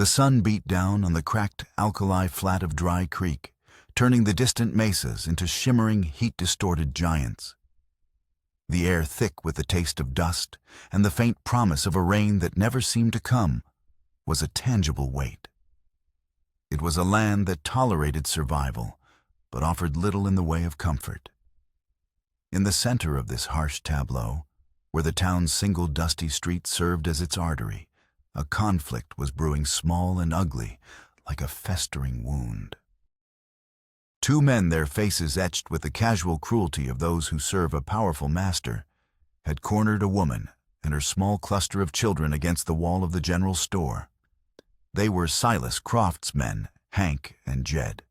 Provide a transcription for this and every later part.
The sun beat down on the cracked alkali flat of Dry Creek, turning the distant mesas into shimmering, heat-distorted giants. The air thick with the taste of dust and the faint promise of a rain that never seemed to come was a tangible weight. It was a land that tolerated survival, but offered little in the way of comfort. In the center of this harsh tableau, where the town's single dusty street served as its artery, a conflict was brewing, small and ugly, like a festering wound. Two men, their faces etched with the casual cruelty of those who serve a powerful master, had cornered a woman and her small cluster of children against the wall of the general store. They were Silas Croft's men, Hank and Jed,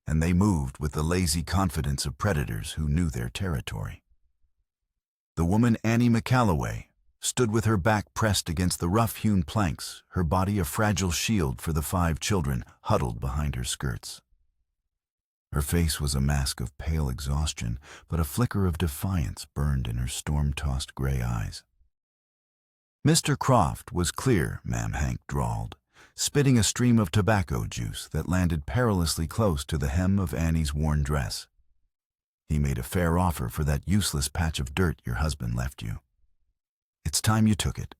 and they moved with the lazy confidence of predators who knew their territory. The woman, Annie McCalloway, stood with her back pressed against the rough-hewn planks, her body a fragile shield for the 5 children huddled behind her skirts. Her face was a mask of pale exhaustion, but a flicker of defiance burned in her storm-tossed gray eyes. "Mr. Croft was clear," Ma'am Hank drawled, spitting a stream of tobacco juice that landed perilously close to the hem of Annie's worn dress. "He made a fair offer for that useless patch of dirt your husband left you. It's time you took it."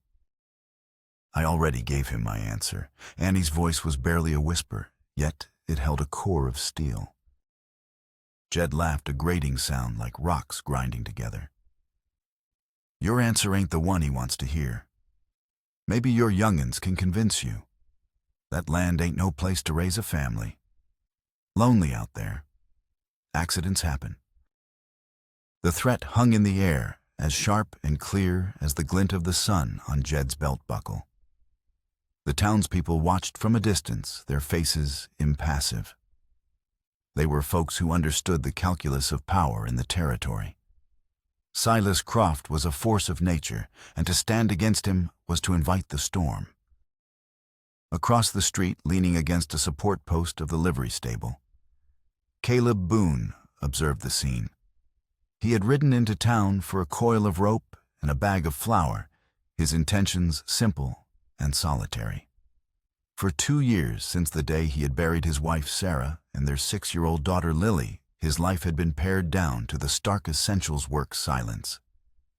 I already gave him my answer. Annie's voice was barely a whisper, yet it held a core of steel. Jed laughed, a grating sound like rocks grinding together. "Your answer ain't the one he wants to hear. Maybe your young'uns can convince you. That land ain't no place to raise a family. Lonely out there. Accidents happen." The threat hung in the air, as sharp and clear as the glint of the sun on Jed's belt buckle. The townspeople watched from a distance, their faces impassive. They were folks who understood the calculus of power in the territory. Silas Croft was a force of nature, and to stand against him was to invite the storm. Across the street, leaning against a support post of the livery stable, Caleb Boone observed the scene. He had ridden into town for a coil of rope and a bag of flour, his intentions simple and solitary. For 2 years, since the day he had buried his wife Sarah and their 6-year-old daughter Lily, his life had been pared down to the stark essentials: work, silence,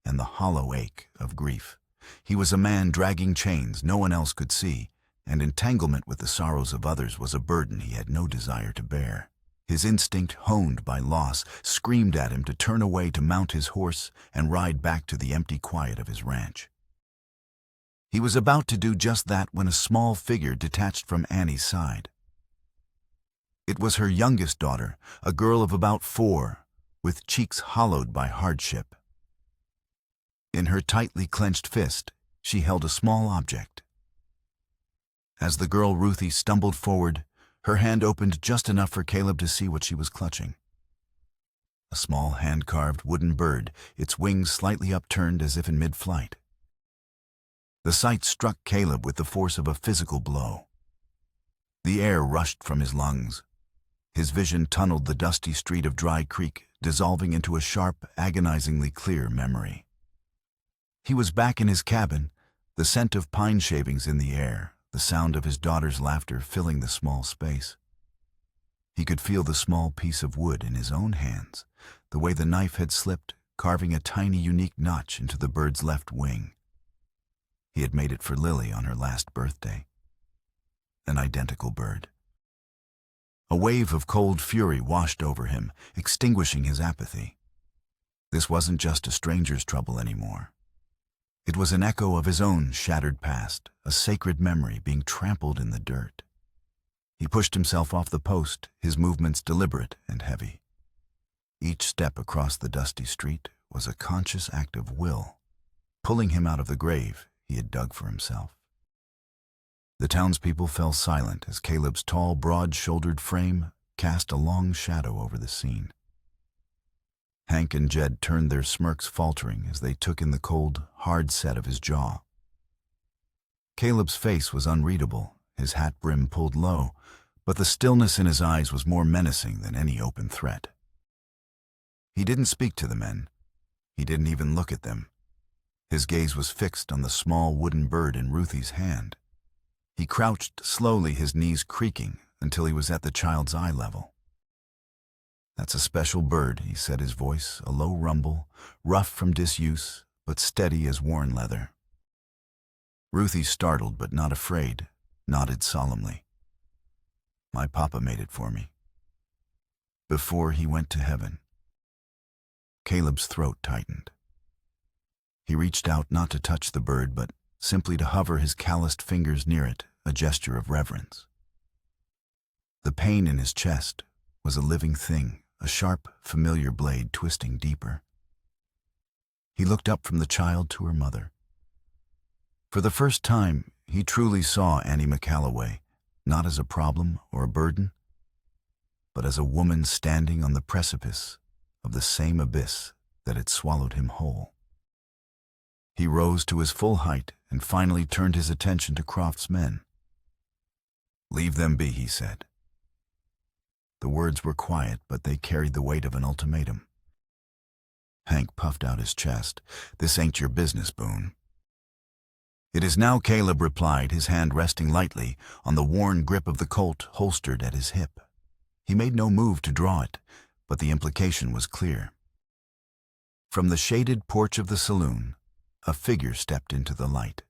and the hollow ache of grief. He was a man dragging chains no one else could see, and entanglement with the sorrows of others was a burden he had no desire to bear. His instinct, honed by loss, screamed at him to turn away, to mount his horse and ride back to the empty quiet of his ranch. He was about to do just that when a small figure detached from Annie's side. It was her youngest daughter, a girl of about 4, with cheeks hollowed by hardship. In her tightly clenched fist, she held a small object. As the girl Ruthie stumbled forward, her hand opened just enough for Caleb to see what she was clutching. A small hand-carved wooden bird, its wings slightly upturned as if in mid-flight. The sight struck Caleb with the force of a physical blow. The air rushed from his lungs. His vision tunneled the dusty street of Dry Creek, dissolving into a sharp, agonizingly clear memory. He was back in his cabin, the scent of pine shavings in the air, the sound of his daughter's laughter filling the small space. He could feel the small piece of wood in his own hands, the way the knife had slipped, carving a tiny, unique notch into the bird's left wing. He had made it for Lily on her last birthday. An identical bird. A wave of cold fury washed over him, extinguishing his apathy. This wasn't just a stranger's trouble anymore. It was an echo of his own shattered past, a sacred memory being trampled in the dirt. He pushed himself off the post, his movements deliberate and heavy. Each step across the dusty street was a conscious act of will, pulling him out of the grave he had dug for himself. The townspeople fell silent as Caleb's tall, broad-shouldered frame cast a long shadow over the scene. Hank and Jed turned, their smirks faltering as they took in the cold, hard set of his jaw. Caleb's face was unreadable, his hat brim pulled low, but the stillness in his eyes was more menacing than any open threat. He didn't speak to the men. He didn't even look at them. His gaze was fixed on the small wooden bird in Ruthie's hand. He crouched slowly, his knees creaking, until he was at the child's eye level. "That's a special bird," he said, his voice a low rumble, rough from disuse, but steady as worn leather. Ruthie, startled but not afraid, nodded solemnly. "My papa made it for me. Before he went to heaven." Caleb's throat tightened. He reached out not to touch the bird, but simply to hover his calloused fingers near it, a gesture of reverence. The pain in his chest was a living thing, a sharp, familiar blade twisting deeper. He looked up from the child to her mother. For the first time, he truly saw Annie McCalloway, not as a problem or a burden, but as a woman standing on the precipice of the same abyss that had swallowed him whole. He rose to his full height and finally turned his attention to Croft's men. "Leave them be," he said. The words were quiet, but they carried the weight of an ultimatum. Hank puffed out his chest. "This ain't your business, Boone." "It is now," Caleb replied, his hand resting lightly on the worn grip of the Colt holstered at his hip. He made no move to draw it, but the implication was clear. From the shaded porch of the saloon, a figure stepped into the light.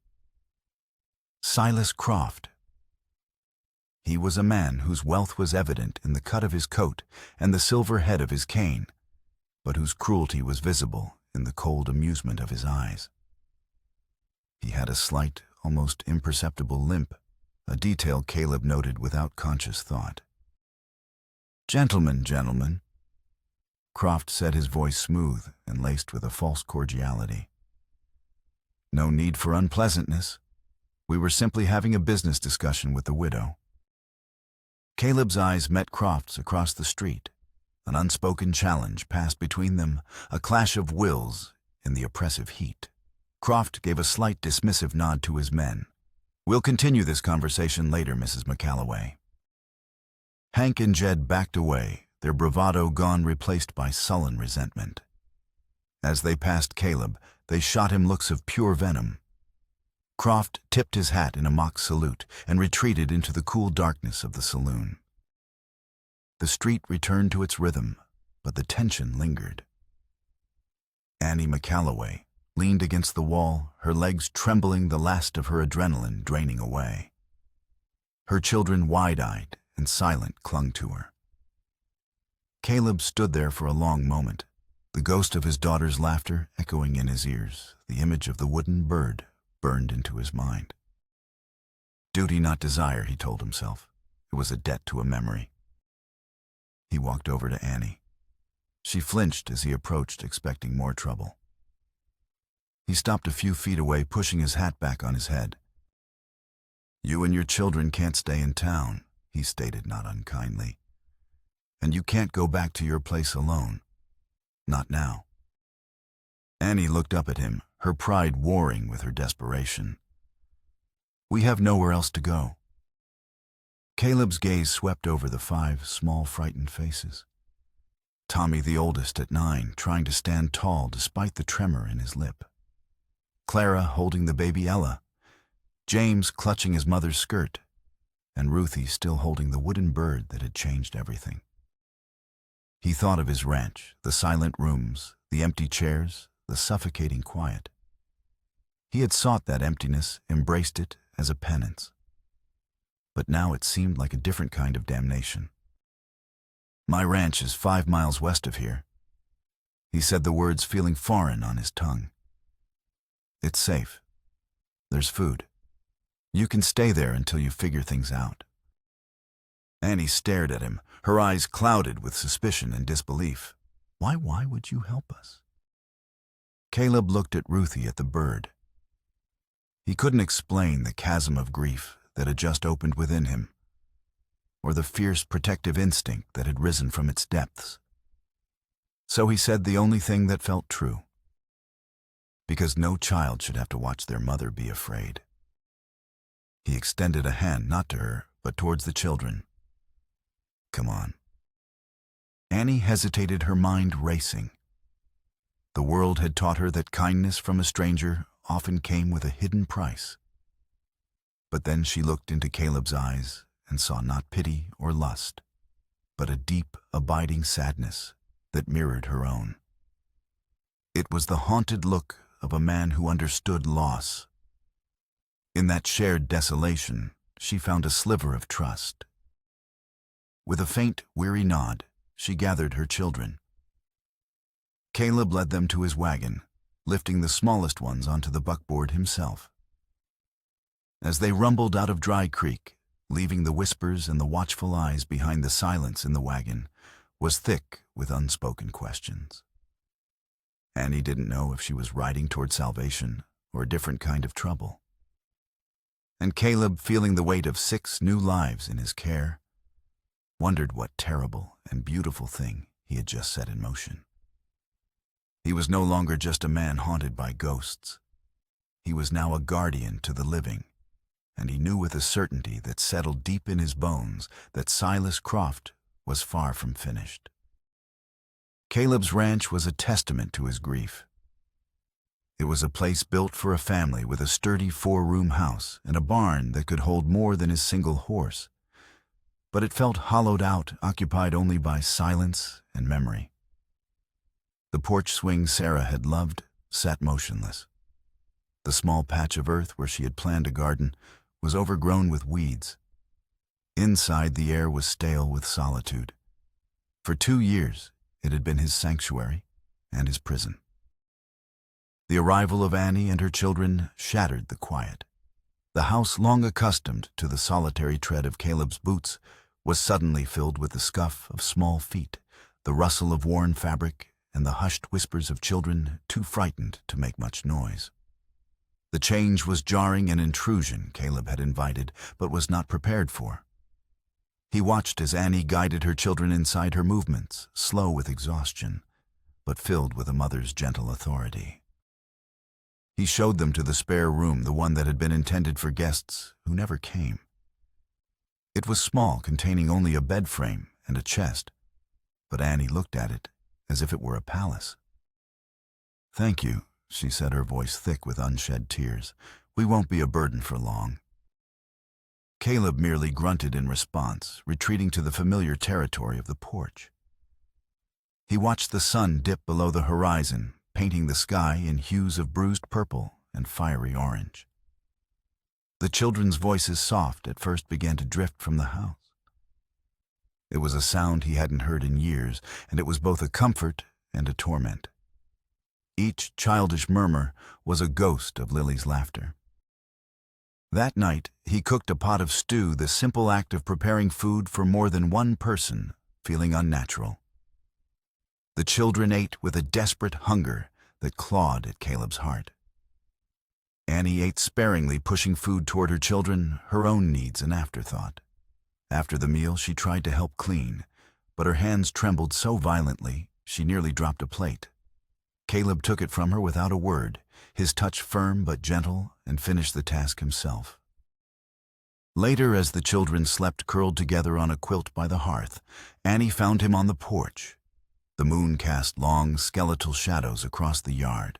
Silas Croft. He was a man whose wealth was evident in the cut of his coat and the silver head of his cane, but whose cruelty was visible in the cold amusement of his eyes. He had a slight, almost imperceptible limp, a detail Caleb noted without conscious thought. Gentlemen," Croft said, his voice smooth and laced with a false cordiality. "No need for unpleasantness. We were simply having a business discussion with the widow." Caleb's eyes met Croft's across the street. An unspoken challenge passed between them, a clash of wills in the oppressive heat. Croft gave a slight dismissive nod to his men. "We'll continue this conversation later, Mrs. McCalloway." Hank and Jed backed away, their bravado gone, replaced by sullen resentment. As they passed Caleb, they shot him looks of pure venom. Croft tipped his hat in a mock salute and retreated into the cool darkness of the saloon. The street returned to its rhythm, but the tension lingered. Annie McCalloway leaned against the wall, her legs trembling, the last of her adrenaline draining away. Her children, wide-eyed and silent, clung to her. Caleb stood there for a long moment, the ghost of his daughter's laughter echoing in his ears, the image of the wooden bird burned into his mind. Duty, not desire, he told himself. It was a debt to a memory. He walked over to Annie. She flinched as he approached, expecting more trouble. He stopped a few feet away, pushing his hat back on his head. "You and your children can't stay in town," he stated not unkindly. "And you can't go back to your place alone. Not now." Annie looked up at him, her pride warring with her desperation. "We have nowhere else to go." Caleb's gaze swept over the 5 small, frightened faces. Tommy, the oldest at 9, trying to stand tall despite the tremor in his lip. Clara holding the baby Ella. James clutching his mother's skirt. And Ruthie still holding the wooden bird that had changed everything. He thought of his ranch, the silent rooms, the empty chairs, the suffocating quiet. He had sought that emptiness, embraced it as a penance. But now it seemed like a different kind of damnation. "My ranch is 5 miles west of here." He said the words feeling foreign on his tongue. "It's safe. There's food. You can stay there until you figure things out." Annie stared at him, her eyes clouded with suspicion and disbelief. Why would you help us?" Caleb looked at Ruthie, at the bird. He couldn't explain the chasm of grief that had just opened within him, or the fierce protective instinct that had risen from its depths. So he said the only thing that felt true. Because no child should have to watch their mother be afraid. He extended a hand, not to her, but towards the children. "Come on." Annie hesitated, her mind racing. The world had taught her that kindness from a stranger often came with a hidden price. But then she looked into Caleb's eyes and saw not pity or lust, but a deep, abiding sadness that mirrored her own. It was the haunted look of a man who understood loss. In that shared desolation, she found a sliver of trust. With a faint, weary nod, she gathered her children. Caleb led them to his wagon, lifting the smallest ones onto the buckboard himself. As they rumbled out of Dry Creek, leaving the whispers and the watchful eyes behind, the silence in the wagon was thick with unspoken questions. Annie didn't know if she was riding toward salvation or a different kind of trouble. And Caleb, feeling the weight of 6 new lives in his care, wondered what terrible and beautiful thing he had just set in motion. He was no longer just a man haunted by ghosts. He was now a guardian to the living, and he knew with a certainty that settled deep in his bones that Silas Croft was far from finished. Caleb's ranch was a testament to his grief. It was a place built for a family with a sturdy 4-room house and a barn that could hold more than his single horse. But it felt hollowed out, occupied only by silence and memory. The porch swing Sarah had loved sat motionless. The small patch of earth where she had planned a garden was overgrown with weeds. Inside, the air was stale with solitude. For 2 years, it had been his sanctuary and his prison. The arrival of Annie and her children shattered the quiet. The house, long accustomed to the solitary tread of Caleb's boots, was suddenly filled with the scuff of small feet, the rustle of worn fabric, and the hushed whispers of children too frightened to make much noise. The change was jarring, an intrusion Caleb had invited but was not prepared for. He watched as Annie guided her children inside, her movements slow with exhaustion, but filled with a mother's gentle authority. He showed them to the spare room, the one that had been intended for guests who never came. It was small, containing only a bed frame and a chest, but Annie looked at it as if it were a palace. "Thank you," she said, her voice thick with unshed tears. "We won't be a burden for long." Caleb merely grunted in response, retreating to the familiar territory of the porch. He watched the sun dip below the horizon, painting the sky in hues of bruised purple and fiery orange. The children's voices, soft at first, began to drift from the house. It was a sound he hadn't heard in years, and it was both a comfort and a torment. Each childish murmur was a ghost of Lily's laughter. That night, he cooked a pot of stew, the simple act of preparing food for more than one person feeling unnatural. The children ate with a desperate hunger that clawed at Caleb's heart. Annie ate sparingly, pushing food toward her children, her own needs an afterthought. After the meal, she tried to help clean, but her hands trembled so violently she nearly dropped a plate. Caleb took it from her without a word, his touch firm but gentle, and finished the task himself. Later, as the children slept curled together on a quilt by the hearth, Annie found him on the porch. The moon cast long, skeletal shadows across the yard.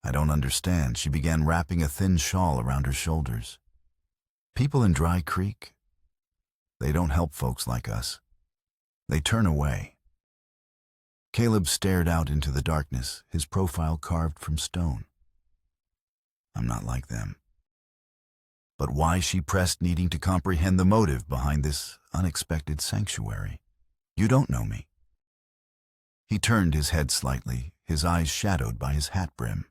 "I don't understand," she began, wrapping a thin shawl around her shoulders. "People in Dry Creek, they don't help folks like us. They turn away." Caleb stared out into the darkness, his profile carved from stone. "I'm not like them." But why, she pressed, needing to comprehend the motive behind this unexpected sanctuary. "You don't know me." He turned his head slightly, his eyes shadowed by his hat brim.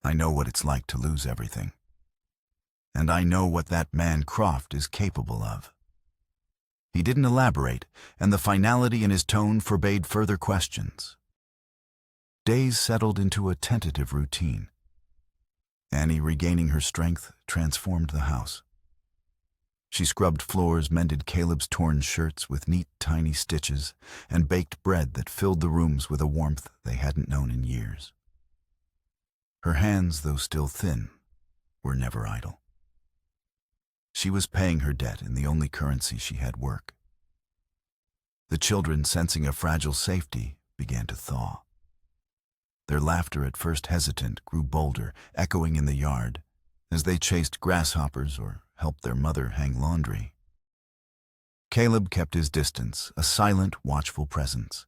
"I know what it's like to lose everything. And I know what that man Croft is capable of." He didn't elaborate, and the finality in his tone forbade further questions. Days settled into a tentative routine. Annie, regaining her strength, transformed the house. She scrubbed floors, mended Caleb's torn shirts with neat, tiny stitches, and baked bread that filled the rooms with a warmth they hadn't known in years. Her hands, though still thin, were never idle. She was paying her debt in the only currency she had: work. The children, sensing a fragile safety, began to thaw. Their laughter, at first hesitant, grew bolder, echoing in the yard, as they chased grasshoppers or helped their mother hang laundry. Caleb kept his distance, a silent, watchful presence.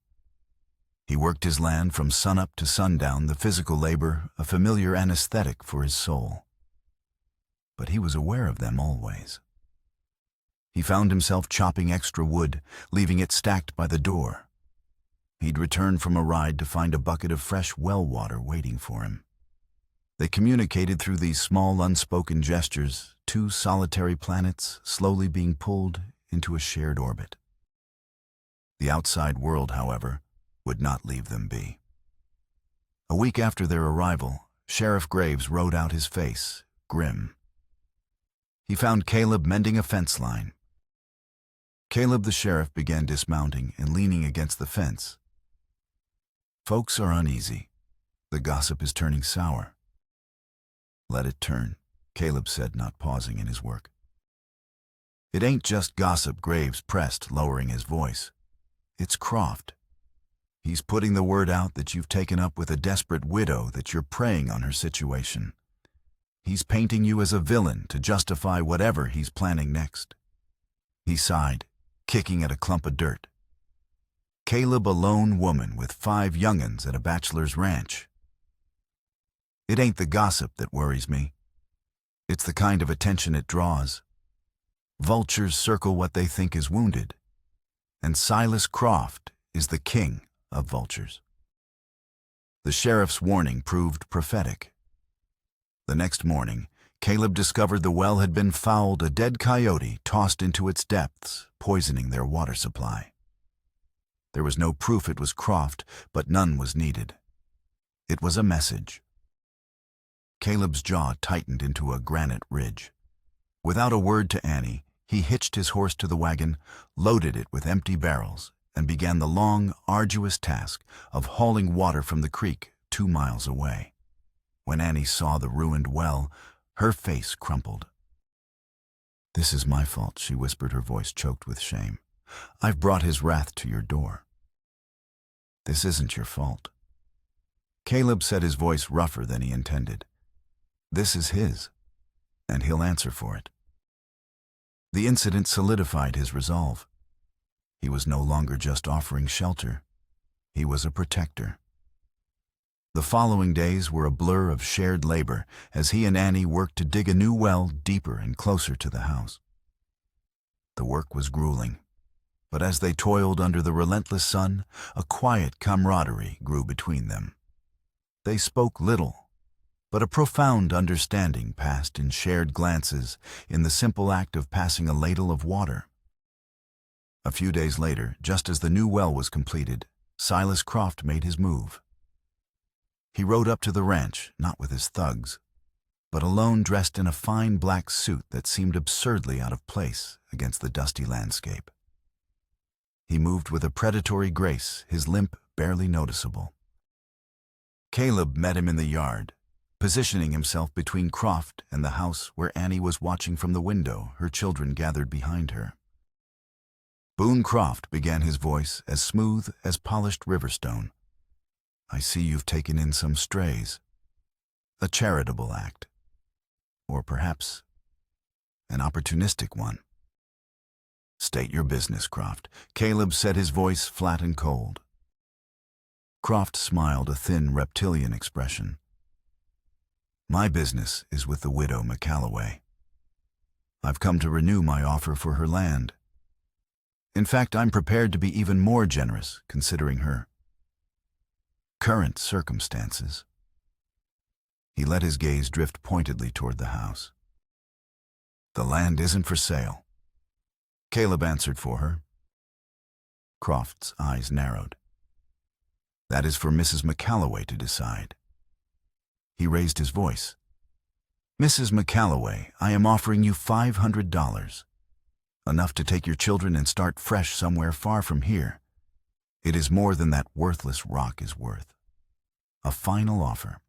He worked his land from sunup to sundown, the physical labor a familiar anesthetic for his soul. But he was aware of them always. He found himself chopping extra wood, leaving it stacked by the door. He'd return from a ride to find a bucket of fresh well water waiting for him. They communicated through these small, unspoken gestures, two solitary planets slowly being pulled into a shared orbit. The outside world, however, would not leave them be. A week after their arrival, Sheriff Graves rode out his face, grim. He found Caleb mending a fence line. Caleb the sheriff began dismounting and leaning against the fence. Folks are uneasy. The gossip is turning sour. Let it turn, Caleb said, not pausing in his work. It ain't just gossip, Graves pressed, lowering his voice. It's Croft. He's putting the word out that you've taken up with a desperate widow, that you're preying on her situation. He's painting you as a villain to justify whatever he's planning next. He sighed, kicking at a clump of dirt. Caleb, a lone woman with 5 young'uns at a bachelor's ranch. It ain't the gossip that worries me. It's the kind of attention it draws. Vultures circle what they think is wounded, and Silas Croft is the king of vultures. The sheriff's warning proved prophetic. The next morning, Caleb discovered the well had been fouled, a dead coyote tossed into its depths, poisoning their water supply. There was no proof it was Croft, but none was needed. It was a message. Caleb's jaw tightened into a granite ridge. Without a word to Annie, he hitched his horse to the wagon, loaded it with empty barrels, and began the long, arduous task of hauling water from the creek 2 miles away. When Annie saw the ruined well, her face crumpled. "This is my fault," she whispered, her voice choked with shame. "I've brought his wrath to your door." "This isn't your fault." Caleb said, his voice rougher than he intended. "This is his, and he'll answer for it." The incident solidified his resolve. He was no longer just offering shelter. He was a protector. The following days were a blur of shared labor as he and Annie worked to dig a new well deeper and closer to the house. The work was grueling, but as they toiled under the relentless sun, a quiet camaraderie grew between them. They spoke little, but a profound understanding passed in shared glances, in the simple act of passing a ladle of water. A few days later, just as the new well was completed, Silas Croft made his move. He rode up to the ranch, not with his thugs, but alone, dressed in a fine black suit that seemed absurdly out of place against the dusty landscape. He moved with a predatory grace, his limp barely noticeable. Caleb met him in the yard, positioning himself between Croft and the house where Annie was watching from the window, her children gathered behind her. Boone Croft began, his voice as smooth as polished riverstone. "I see you've taken in some strays. A charitable act. Or perhaps an opportunistic one." "State your business, Croft." Caleb said, his voice flat and cold. Croft smiled, a thin, reptilian expression. "My business is with the widow McCalloway. I've come to renew my offer for her land. In fact, I'm prepared to be even more generous, considering her current circumstances." He let his gaze drift pointedly toward the house. "The land isn't for sale." Caleb answered for her. Croft's eyes narrowed. "That is for Mrs. McCalloway to decide." He raised his voice. "Mrs. McCalloway, I am offering you $500. Enough to take your children and start fresh somewhere far from here. It is more than that worthless rock is worth. A final offer."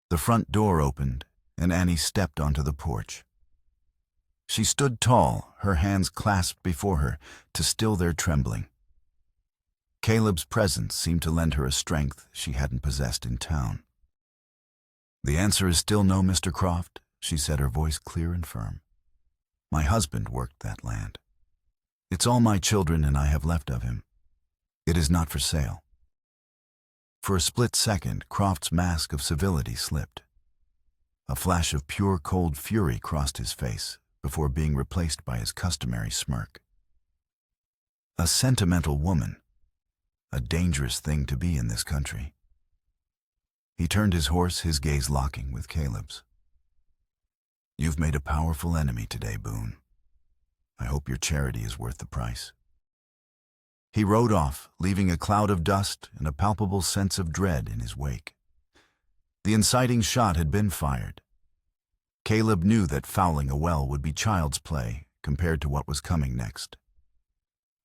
The front door opened, and Annie stepped onto the porch. She stood tall, her hands clasped before her to still their trembling. Caleb's presence seemed to lend her a strength she hadn't possessed in town. "The answer is still no, Mr. Croft," she said, her voice clear and firm. My husband worked that land. It's all my children and I have left of him. It is not for sale. For a split second, Croft's mask of civility slipped. A flash of pure cold fury crossed his face before being replaced by his customary smirk. A sentimental woman. A dangerous thing to be in this country. He turned his horse, his gaze locking with Caleb's. You've made a powerful enemy today, Boone. I hope your charity is worth the price. He rode off, leaving a cloud of dust and a palpable sense of dread in his wake. The inciting shot had been fired. Caleb knew that fouling a well would be child's play compared to what was coming next.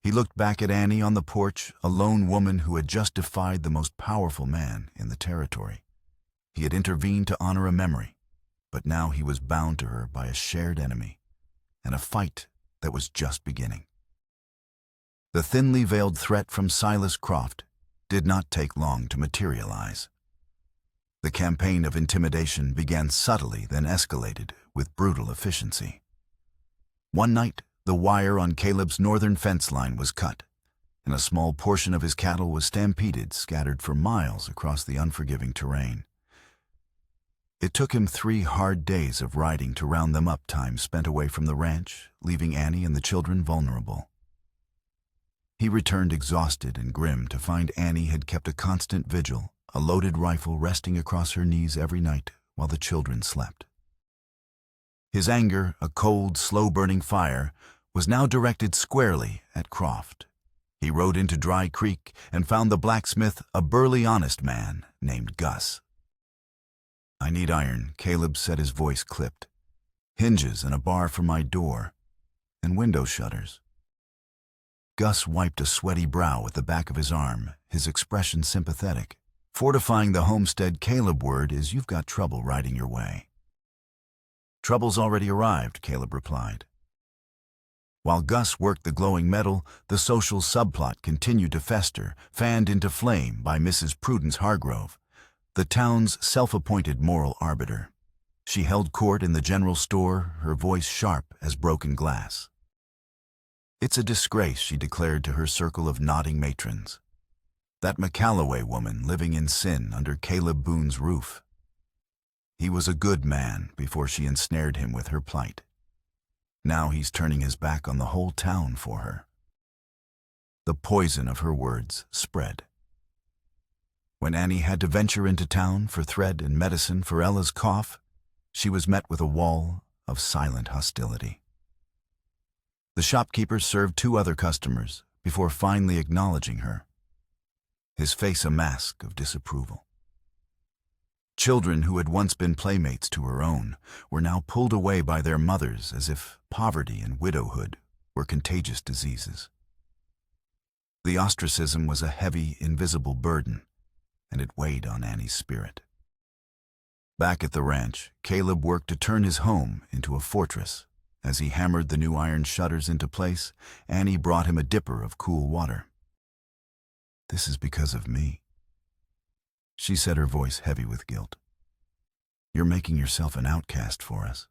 He looked back at Annie on the porch, a lone woman who had just defied the most powerful man in the territory. He had intervened to honor a memory, but now he was bound to her by a shared enemy, and a fight that was just beginning. The thinly veiled threat from Silas Croft did not take long to materialize. The campaign of intimidation began subtly, then escalated with brutal efficiency. One night, the wire on Caleb's northern fence line was cut, and a small portion of his cattle was stampeded, scattered for miles across the unforgiving terrain. It took him 3 hard days of riding to round them up, time spent away from the ranch, leaving Annie and the children vulnerable. He returned exhausted and grim to find Annie had kept a constant vigil, a loaded rifle resting across her knees every night while the children slept. His anger, a cold, slow-burning fire, was now directed squarely at Croft. He rode into Dry Creek and found the blacksmith a burly, honest man named Gus. I need iron, Caleb said, his voice clipped. Hinges and a bar for my door, and window shutters. Gus wiped a sweaty brow with the back of his arm, his expression sympathetic. Fortifying the homestead, Caleb word is you've got trouble riding your way. Trouble's already arrived, Caleb replied. While Gus worked the glowing metal, the social subplot continued to fester, fanned into flame by Mrs. Prudence Hargrove, the town's self-appointed moral arbiter. She held court in the general store, her voice sharp as broken glass. It's a disgrace, she declared to her circle of nodding matrons. That McCalloway woman living in sin under Caleb Boone's roof. He was a good man before she ensnared him with her plight. Now he's turning his back on the whole town for her. The poison of her words spread. When Annie had to venture into town for thread and medicine for Ella's cough, she was met with a wall of silent hostility. The shopkeeper served 2 other customers before finally acknowledging her, his face a mask of disapproval. Children who had once been playmates to her own were now pulled away by their mothers as if poverty and widowhood were contagious diseases. The ostracism was a heavy, invisible burden, and it weighed on Annie's spirit. Back at the ranch, Caleb worked to turn his home into a fortress. As he hammered the new iron shutters into place, Annie brought him a dipper of cool water. This is because of me, she said, her voice heavy with guilt. You're making yourself an outcast for us.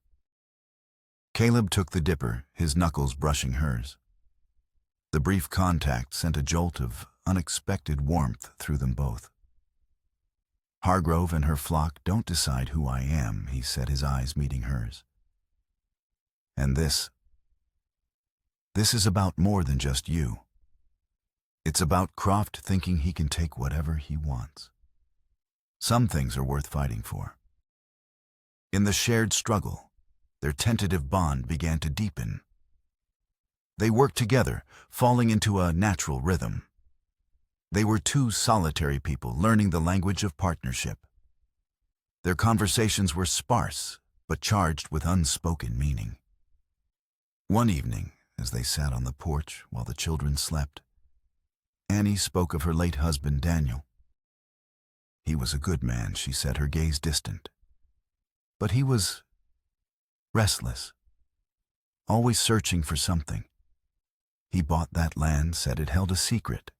Caleb took the dipper, his knuckles brushing hers. The brief contact sent a jolt of unexpected warmth through them both. Hargrove and her flock don't decide who I am, he said, his eyes meeting hers. And this is about more than just you. It's about Croft thinking he can take whatever he wants. Some things are worth fighting for. In the shared struggle, their tentative bond began to deepen. They worked together, falling into a natural rhythm. They were 2 solitary people learning the language of partnership. Their conversations were sparse, but charged with unspoken meaning. One evening, as they sat on the porch while the children slept, Annie spoke of her late husband, Daniel. He was a good man, she said, her gaze distant. But he was restless, always searching for something. He bought that land, said it held a secret.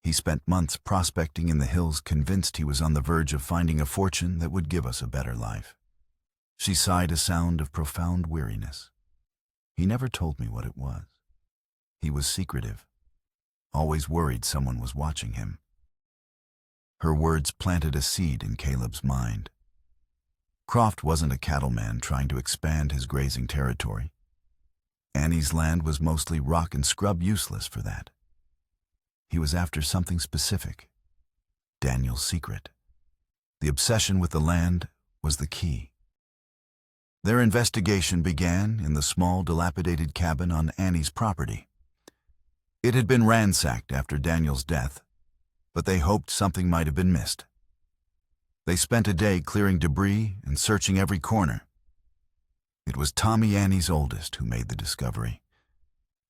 He spent months prospecting in the hills, convinced he was on the verge of finding a fortune that would give us a better life. She sighed a sound of profound weariness. He never told me what it was. He was secretive, always worried someone was watching him. Her words planted a seed in Caleb's mind. Croft wasn't a cattleman trying to expand his grazing territory. Annie's land was mostly rock and scrub, useless for that. He was after something specific. Daniel's secret. The obsession with the land was the key. Their investigation began in the small, dilapidated cabin on Annie's property. It had been ransacked after Daniel's death, but they hoped something might have been missed. They spent a day clearing debris and searching every corner. It was Tommy, Annie's oldest, who made the discovery.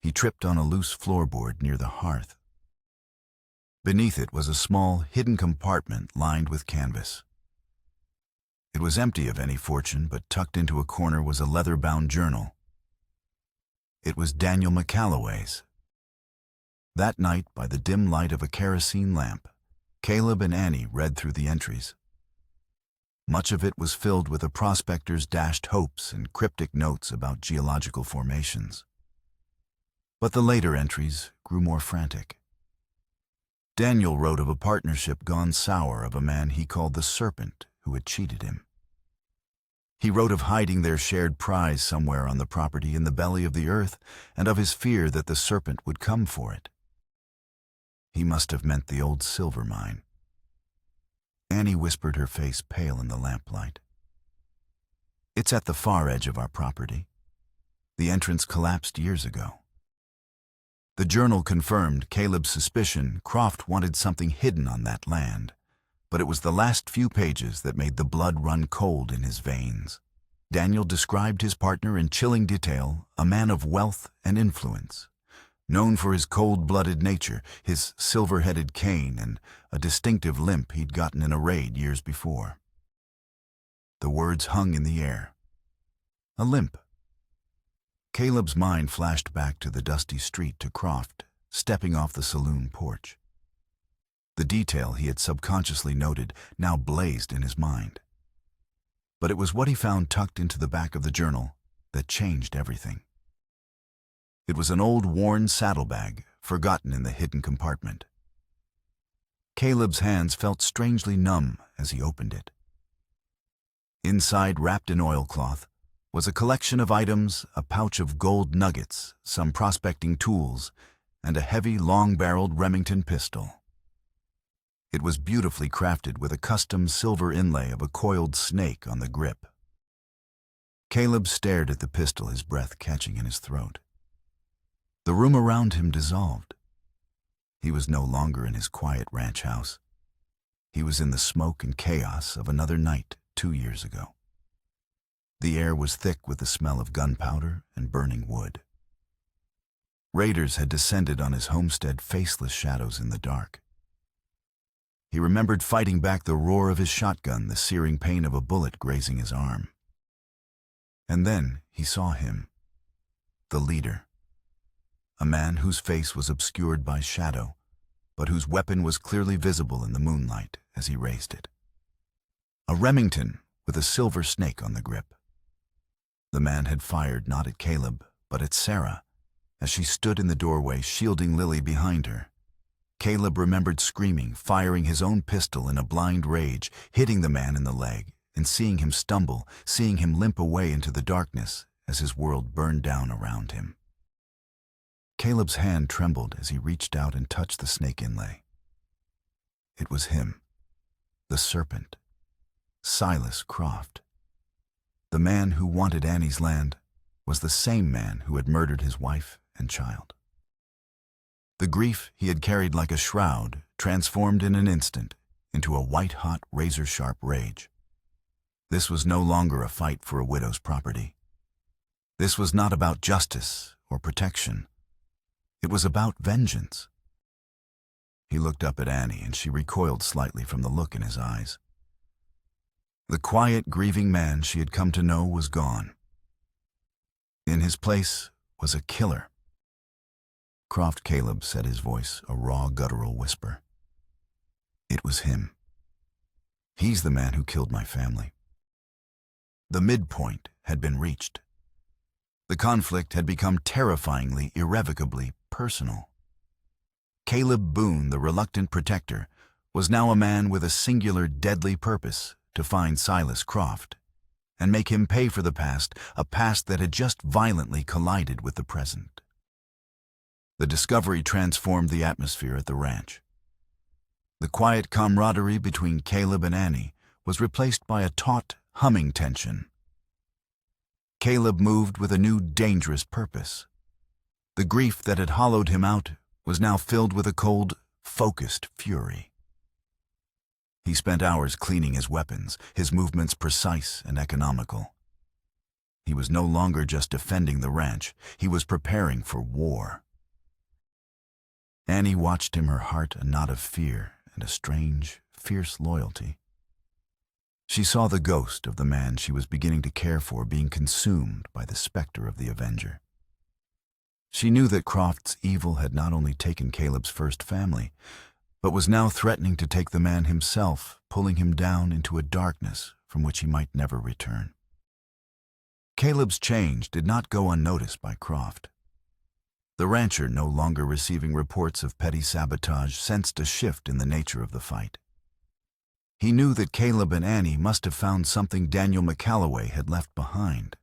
He tripped on a loose floorboard near the hearth. Beneath it was a small, hidden compartment lined with canvas. It was empty of any fortune, but tucked into a corner was a leather-bound journal. It was Daniel McCalloway's. That night, by the dim light of a kerosene lamp, Caleb and Annie read through the entries. Much of it was filled with a prospector's dashed hopes and cryptic notes about geological formations. But the later entries grew more frantic. Daniel wrote of a partnership gone sour of a man he called the Serpent who had cheated him. He wrote of hiding their shared prize somewhere on the property in the belly of the earth, and of his fear that the serpent would come for it. He must have meant the old silver mine. Annie whispered, her face pale in the lamplight. It's at the far edge of our property. The entrance collapsed years ago. The journal confirmed Caleb's suspicion Croft wanted something hidden on that land, but it was the last few pages that made the blood run cold in his veins. Daniel described his partner in chilling detail, a man of wealth and influence, known for his cold-blooded nature, his silver-headed cane, and a distinctive limp he'd gotten in a raid years before. The words hung in the air. A limp. Caleb's mind flashed back to the dusty street, to Croft, stepping off the saloon porch. The detail he had subconsciously noted now blazed in his mind. But it was what he found tucked into the back of the journal that changed everything. It was an old, worn saddlebag, forgotten in the hidden compartment. Caleb's hands felt strangely numb as he opened it. Inside, wrapped in oilcloth, was a collection of items, a pouch of gold nuggets, some prospecting tools, and a heavy, long-barreled Remington pistol. It was beautifully crafted with a custom silver inlay of a coiled snake on the grip. Caleb stared at the pistol, his breath catching in his throat. The room around him dissolved. He was no longer in his quiet ranch house. He was in the smoke and chaos of another night 2 years ago. The air was thick with the smell of gunpowder and burning wood. Raiders had descended on his homestead, faceless shadows in the dark. He remembered fighting back the roar of his shotgun, the searing pain of a bullet grazing his arm. And then he saw him, the leader. A man whose face was obscured by shadow, but whose weapon was clearly visible in the moonlight as he raised it. A Remington with a silver snake on the grip. The man had fired not at Caleb, but at Sarah, as she stood in the doorway, shielding Lily behind her. Caleb remembered screaming, firing his own pistol in a blind rage, hitting the man in the leg, and seeing him stumble, seeing him limp away into the darkness as his world burned down around him. Caleb's hand trembled as he reached out and touched the snake inlay. It was him, the serpent, Silas Croft. The man who wanted Annie's land was the same man who had murdered his wife and child. The grief he had carried like a shroud transformed in an instant into a white-hot, razor-sharp rage. This was no longer a fight for a widow's property. This was not about justice or protection. It was about vengeance. He looked up at Annie, and she recoiled slightly from the look in his eyes. The quiet, grieving man she had come to know was gone. In his place was a killer. Croft. Caleb said, his voice a raw, guttural whisper. It was him. He's the man who killed my family. The midpoint had been reached. The conflict had become terrifyingly, irrevocably personal. Caleb Boone, the reluctant protector, was now a man with a singular, deadly purpose to find Silas Croft and make him pay for the past, a past that had just violently collided with the present. The discovery transformed the atmosphere at the ranch. The quiet camaraderie between Caleb and Annie was replaced by a taut, humming tension. Caleb moved with a new, dangerous purpose. The grief that had hollowed him out was now filled with a cold, focused fury. He spent hours cleaning his weapons, his movements precise and economical. He was no longer just defending the ranch, he was preparing for war. Annie watched him, her heart a knot of fear and a strange, fierce loyalty. She saw the ghost of the man she was beginning to care for being consumed by the specter of the Avenger. She knew that Croft's evil had not only taken Caleb's first family, but was now threatening to take the man himself, pulling him down into a darkness from which he might never return. Caleb's change did not go unnoticed by Croft. The rancher, no longer receiving reports of petty sabotage, sensed a shift in the nature of the fight. He knew that Caleb and Annie must have found something Daniel McCalloway had left behind.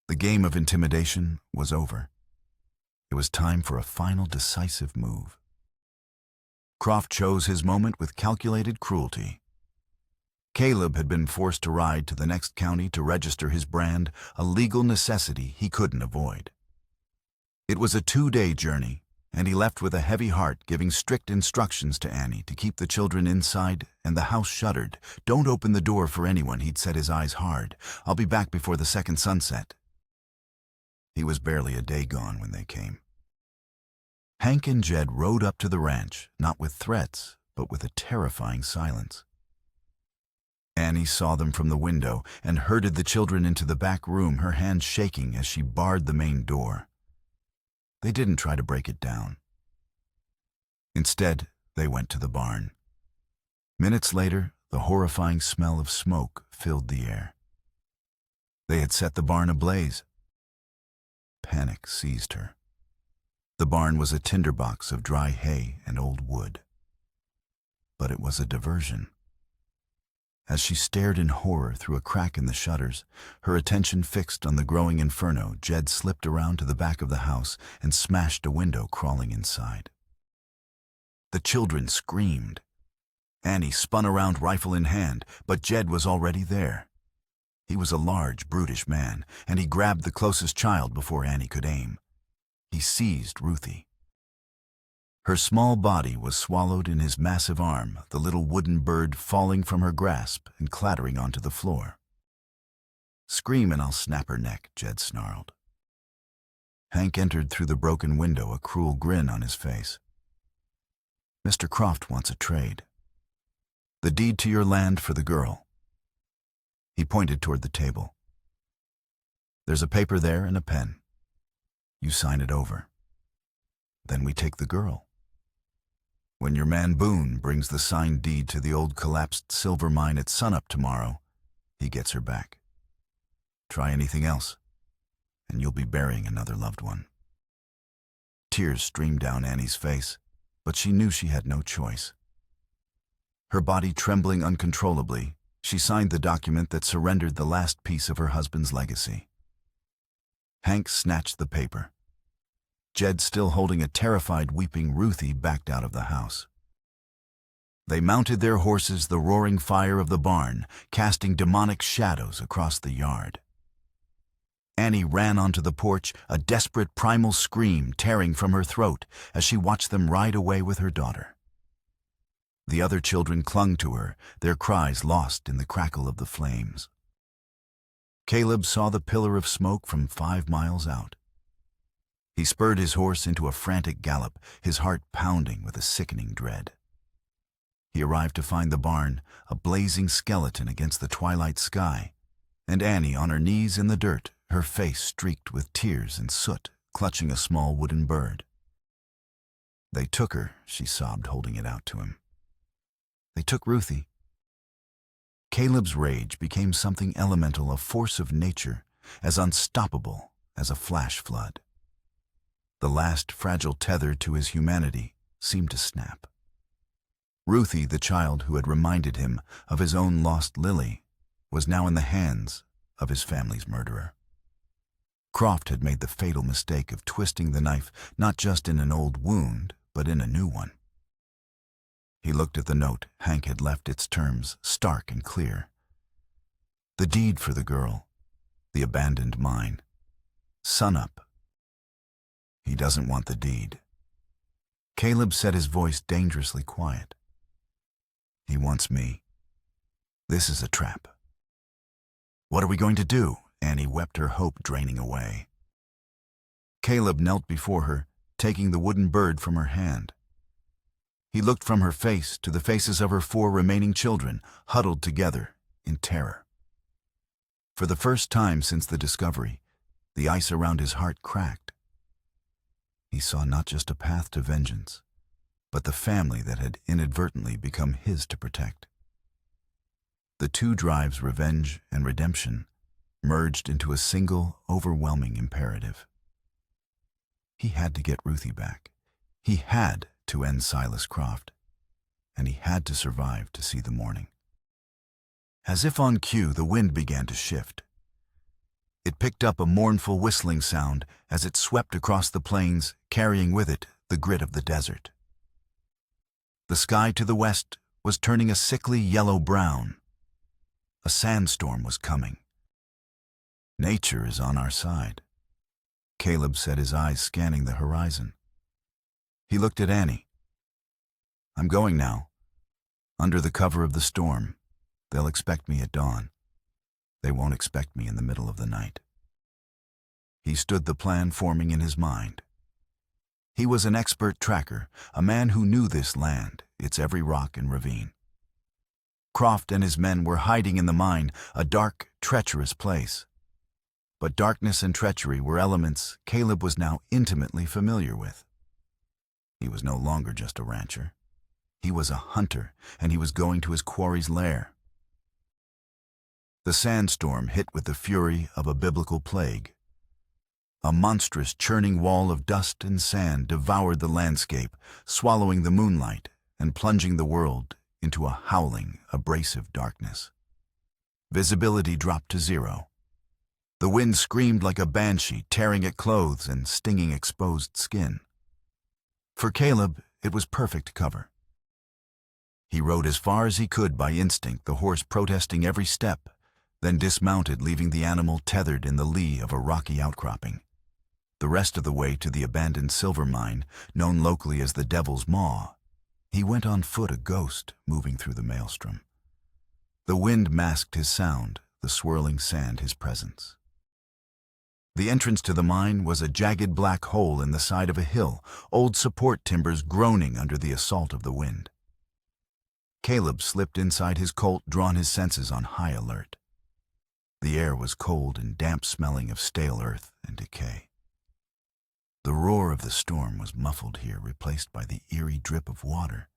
The game of intimidation was over. It was time for a final decisive move. Croft chose his moment with calculated cruelty. Caleb had been forced to ride to the next county to register his brand, a legal necessity he couldn't avoid. It was a 2-day journey, and he left with a heavy heart, giving strict instructions to Annie to keep the children inside and the house shuttered. "Don't open the door for anyone," he'd set his eyes hard. "I'll be back before the second sunset." He was barely a day gone when they came. Hank and Jed rode up to the ranch, not with threats, but with a terrifying silence. Annie saw them from the window and herded the children into the back room, her hands shaking as she barred the main door. They didn't try to break it down. Instead, they went to the barn. Minutes later, the horrifying smell of smoke filled the air. They had set the barn ablaze. Panic seized her. The barn was a tinderbox of dry hay and old wood. But it was a diversion. As she stared in horror through a crack in the shutters, her attention fixed on the growing inferno, Jed slipped around to the back of the house and smashed a window, crawling inside. The children screamed. Annie spun around, rifle in hand, but Jed was already there. He was a large, brutish man, and he grabbed the closest child before Annie could aim. He seized Ruthie. Her small body was swallowed in his massive arm, the little wooden bird falling from her grasp and clattering onto the floor. "Scream and I'll snap her neck," Jed snarled. Hank entered through the broken window, a cruel grin on his face. "Mr. Croft wants a trade. The deed to your land for the girl." He pointed toward the table. "There's a paper there and a pen. You sign it over. Then we take the girl. When your man Boone brings the signed deed to the old collapsed silver mine at sunup tomorrow, he gets her back. Try anything else, and you'll be burying another loved one." Tears streamed down Annie's face, but she knew she had no choice. Her body trembling uncontrollably, she signed the document that surrendered the last piece of her husband's legacy. Hank snatched the paper. Jed, still holding a terrified, weeping Ruthie, backed out of the house. They mounted their horses, the roaring fire of the barn casting demonic shadows across the yard. Annie ran onto the porch, a desperate primal scream tearing from her throat as she watched them ride away with her daughter. The other children clung to her, their cries lost in the crackle of the flames. Caleb saw the pillar of smoke from 5 miles out. He spurred his horse into a frantic gallop, his heart pounding with a sickening dread. He arrived to find the barn, a blazing skeleton against the twilight sky, and Annie on her knees in the dirt, her face streaked with tears and soot, clutching a small wooden bird. "They took her," she sobbed, holding it out to him. "They took Ruthie." Caleb's rage became something elemental, a force of nature, as unstoppable as a flash flood. The last fragile tether to his humanity seemed to snap. Ruthie, the child who had reminded him of his own lost Lily, was now in the hands of his family's murderer. Croft had made the fatal mistake of twisting the knife not just in an old wound, but in a new one. He looked at the note Hank had left, its terms stark and clear. The deed for the girl, the abandoned mine. Sunup. He doesn't want the deed. Caleb said, his voice dangerously quiet. He wants me. This is a trap. What are we going to do? Annie wept, her hope draining away. Caleb knelt before her, taking the wooden bird from her hand. He looked from her face to the faces of her 4 remaining children, huddled together in terror. For the first time since the discovery, the ice around his heart cracked. He saw not just a path to vengeance, but the family that had inadvertently become his to protect. The 2 drives, revenge and redemption, merged into a single, overwhelming imperative. He had to get Ruthie back. He had to end Silas Croft, and he had to survive to see the morning. As if on cue, the wind began to shift. It picked up a mournful whistling sound as it swept across the plains, carrying with it the grit of the desert. The sky to the west was turning a sickly yellow-brown. A sandstorm was coming. Nature is on our side, Caleb said, his eyes scanning the horizon. He looked at Annie. I'm going now. Under the cover of the storm, they'll expect me at dawn. They won't expect me in the middle of the night. He stood the plan forming in his mind. He was an expert tracker, a man who knew this land, its every rock and ravine. Croft and his men were hiding in the mine, a dark, treacherous place. But darkness and treachery were elements Caleb was now intimately familiar with. He was no longer just a rancher. He was a hunter, and he was going to his quarry's lair. The sandstorm hit with the fury of a biblical plague. A monstrous, churning wall of dust and sand devoured the landscape, swallowing the moonlight and plunging the world into a howling, abrasive darkness. Visibility dropped to 0. The wind screamed like a banshee, tearing at clothes and stinging exposed skin. For Caleb, it was perfect cover. He rode as far as he could by instinct, the horse protesting every step, then dismounted, leaving the animal tethered in the lee of a rocky outcropping. The rest of the way to the abandoned silver mine, known locally as the Devil's Maw, he went on foot, a ghost moving through the maelstrom. The wind masked his sound, the swirling sand his presence. The entrance to the mine was a jagged black hole in the side of a hill, old support timbers groaning under the assault of the wind. Caleb slipped inside his colt, drawn, his senses on high alert. The air was cold and damp, smelling of stale earth and decay. The roar of the storm was muffled here, replaced by the eerie drip of water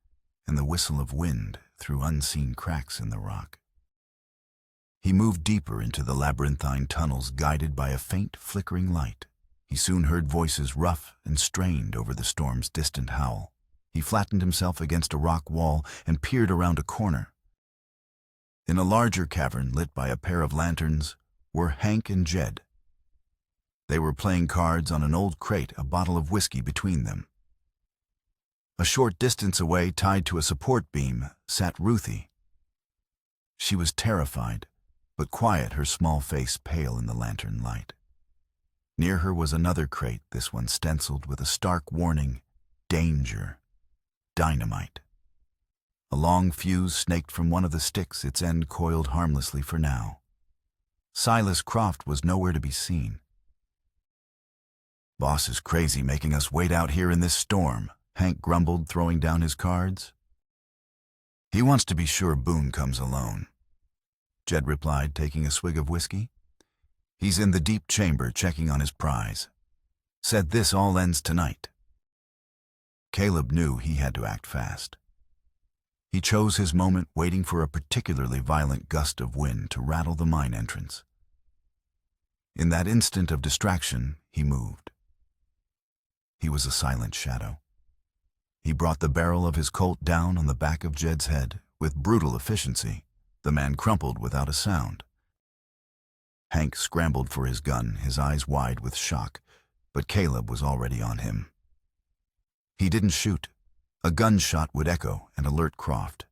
and the whistle of wind through unseen cracks in the rock. He moved deeper into the labyrinthine tunnels, guided by a faint, flickering light. He soon heard voices rough and strained over the storm's distant howl. He flattened himself against a rock wall and peered around a corner. In a larger cavern lit by a pair of lanterns were Hank and Jed. They were playing cards on an old crate, a bottle of whiskey between them. A short distance away, tied to a support beam, sat Ruthie. She was terrified, but quiet, her small face pale in the lantern light. Near her was another crate, this one stenciled with a stark warning: danger, dynamite. A long fuse snaked from one of the sticks, its end coiled harmlessly for now. Silas Croft was nowhere to be seen. "Boss is crazy making us wait out here in this storm," Hank grumbled, throwing down his cards. "He wants to be sure Boone comes alone," Jed replied, taking a swig of whiskey. "He's in the deep chamber checking on his prize. Said this all ends tonight." Caleb knew he had to act fast. He chose his moment, waiting for a particularly violent gust of wind to rattle the mine entrance. In that instant of distraction, he moved. He was a silent shadow. He brought the barrel of his Colt down on the back of Jed's head with brutal efficiency. The man crumpled without a sound. Hank scrambled for his gun, his eyes wide with shock, but Caleb was already on him. He didn't shoot. A gunshot would echo and alert Croft.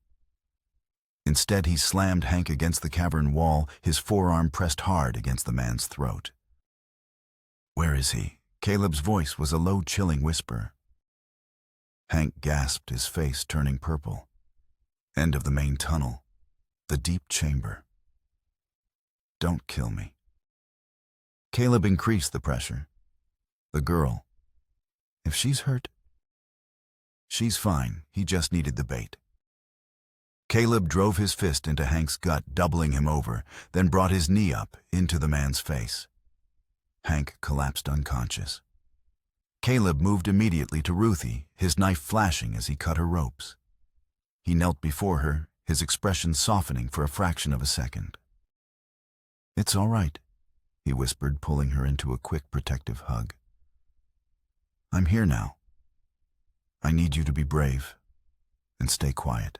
Instead, he slammed Hank against the cavern wall, his forearm pressed hard against the man's throat. "Where is he?" Caleb's voice was a low, chilling whisper. Hank gasped, his face turning purple. End of the main tunnel. The deep chamber. "Don't kill me." Caleb increased the pressure. "The girl. If she's hurt..." "She's fine. He just needed the bait." Caleb drove his fist into Hank's gut, doubling him over, then brought his knee up into the man's face. Hank collapsed unconscious. Caleb moved immediately to Ruthie, his knife flashing as he cut her ropes. He knelt before her, his expression softening for a fraction of a second. "It's all right," he whispered, pulling her into a quick, protective hug. "I'm here now. I need you to be brave and stay quiet.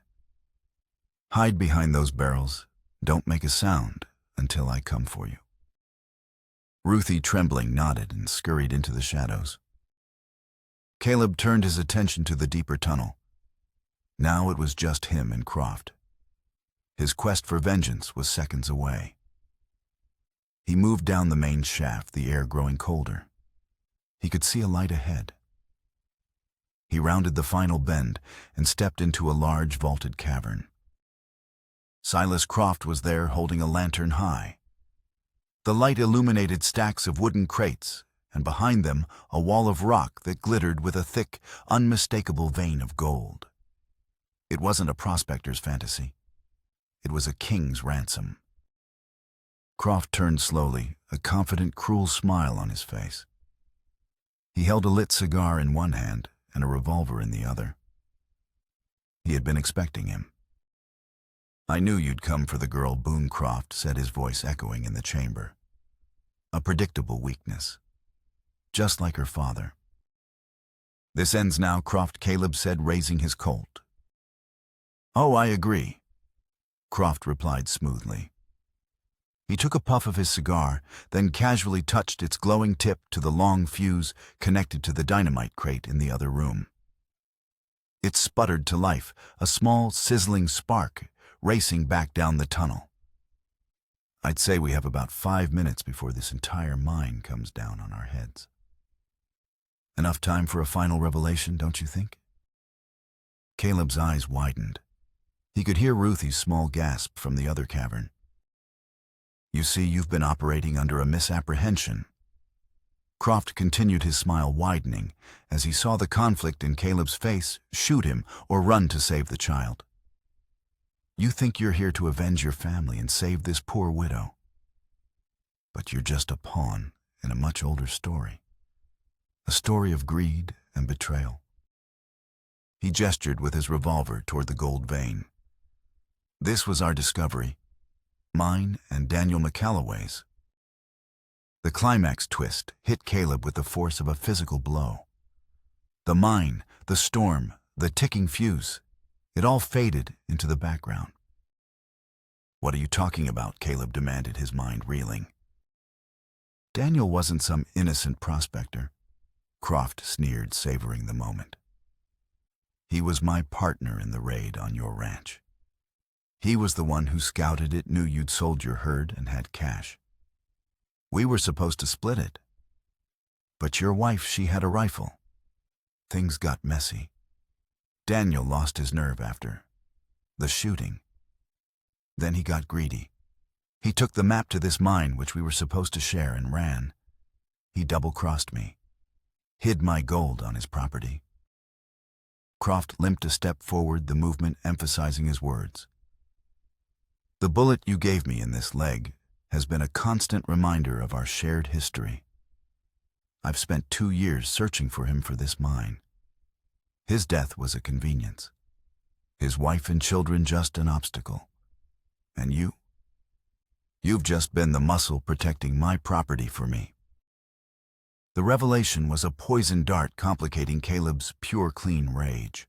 Hide behind those barrels. Don't make a sound until I come for you." Ruthie, trembling, nodded and scurried into the shadows. Caleb turned his attention to the deeper tunnel. Now it was just him and Croft. His quest for vengeance was seconds away. He moved down the main shaft, the air growing colder. He could see a light ahead. He rounded the final bend and stepped into a large vaulted cavern. Silas Croft was there, holding a lantern high. The light illuminated stacks of wooden crates, and behind them a wall of rock that glittered with a thick, unmistakable vein of gold. It wasn't a prospector's fantasy. It was a king's ransom. Croft turned slowly, a confident, cruel smile on his face. He held a lit cigar in one hand and a revolver in the other. He had been expecting him. "I knew you'd come for the girl," Boone Croft said, his voice echoing in the chamber. A predictable weakness, just like her father. "This ends now," Croft, Caleb said, raising his Colt. "Oh, I agree," Croft replied smoothly. He took a puff of his cigar, then casually touched its glowing tip to the long fuse connected to the dynamite crate in the other room. It sputtered to life, a small, sizzling spark racing back down the tunnel. "I'd say we have about 5 minutes before this entire mine comes down on our heads. Enough time for a final revelation, don't you think?" Caleb's eyes widened. He could hear Ruthie's small gasp from the other cavern. "You see, you've been operating under a misapprehension." Croft continued, his smile widening as he saw the conflict in Caleb's face, shoot him or run to save the child. "You think you're here to avenge your family and save this poor widow. But you're just a pawn in a much older story. A story of greed and betrayal." He gestured with his revolver toward the gold vein. "This was our discovery. Mine and Daniel McCalloway's." The climax twist hit Caleb with the force of a physical blow. The mine, the storm, the ticking fuse, it all faded into the background. "What are you talking about?" Caleb demanded, his mind reeling. "Daniel wasn't some innocent prospector," Croft sneered, savoring the moment. "He was my partner in the raid on your ranch. He was the one who scouted it, knew you'd sold your herd and had cash. We were supposed to split it. But your wife, she had a rifle. Things got messy. Daniel lost his nerve after the shooting. Then he got greedy. He took the map to this mine, which we were supposed to share, and ran. He double-crossed me, hid my gold on his property." Croft limped a step forward, the movement emphasizing his words. "The bullet you gave me in this leg has been a constant reminder of our shared history. I've spent 2 years searching for him for this mine. His death was a convenience. his wife and children just an obstacle. And you've just been the muscle protecting my property for me. The revelation was a poison dart complicating Caleb's pure, clean rage.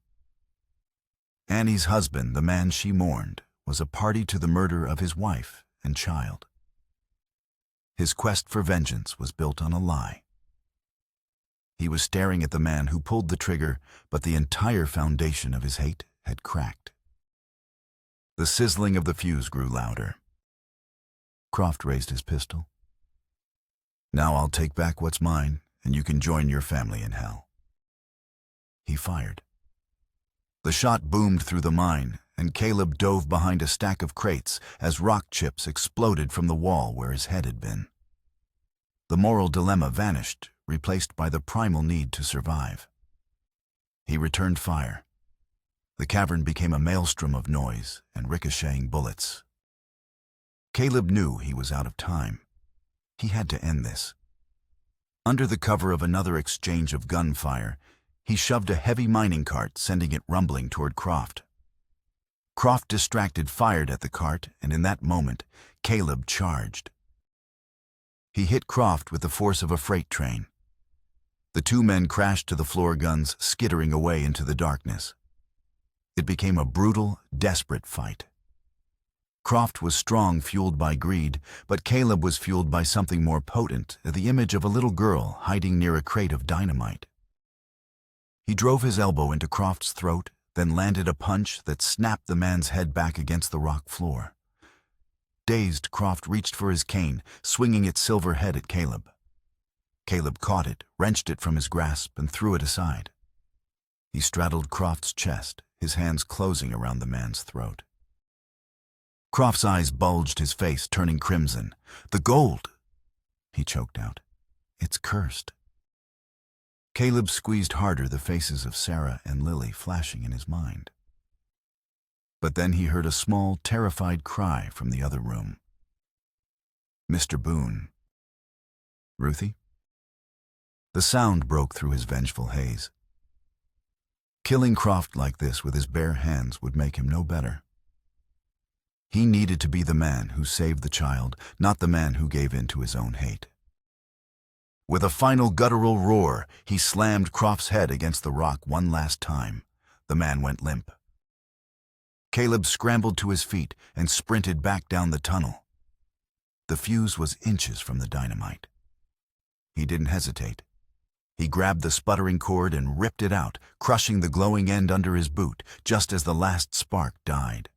Annie's husband, the man she mourned, was a party to the murder of his wife and child. His quest for vengeance was built on a lie. He was staring at the man who pulled the trigger, but the entire foundation of his hate had cracked. The sizzling of the fuse grew louder. Croft raised his pistol. "Now I'll take back what's mine, and you can join your family in hell." He fired. The shot boomed through the mine, and Caleb dove behind a stack of crates as rock chips exploded from the wall where his head had been. The moral dilemma vanished, replaced by the primal need to survive. He returned fire. The cavern became a maelstrom of noise and ricocheting bullets. Caleb knew he was out of time. He had to end this. Under the cover of another exchange of gunfire, he shoved a heavy mining cart, sending it rumbling toward Croft. Croft, distracted, fired at the cart, and in that moment, Caleb charged. He hit Croft with the force of a freight train. The two men crashed to the floor, guns skittering away into the darkness. It became a brutal, desperate fight. Croft was strong, fueled by greed, but Caleb was fueled by something more potent, the image of a little girl hiding near a crate of dynamite. He drove his elbow into Croft's throat, then landed a punch that snapped the man's head back against the rock floor. Dazed, Croft reached for his cane, swinging its silver head at Caleb. Caleb caught it, wrenched it from his grasp, and threw it aside. He straddled Croft's chest, his hands closing around the man's throat. Croft's eyes bulged, his face turning crimson. "The gold!" he choked out. "It's cursed." Caleb squeezed harder, the faces of Sarah and Lily flashing in his mind. But then he heard a small, terrified cry from the other room. "Mr. Boone." "Ruthie?" The sound broke through his vengeful haze. Killing Croft like this with his bare hands would make him no better. He needed to be the man who saved the child, not the man who gave in to his own hate. With a final guttural roar, he slammed Croft's head against the rock one last time. The man went limp. Caleb scrambled to his feet and sprinted back down the tunnel. The fuse was inches from the dynamite. He didn't hesitate. He grabbed the sputtering cord and ripped it out, crushing the glowing end under his boot just as the last spark died.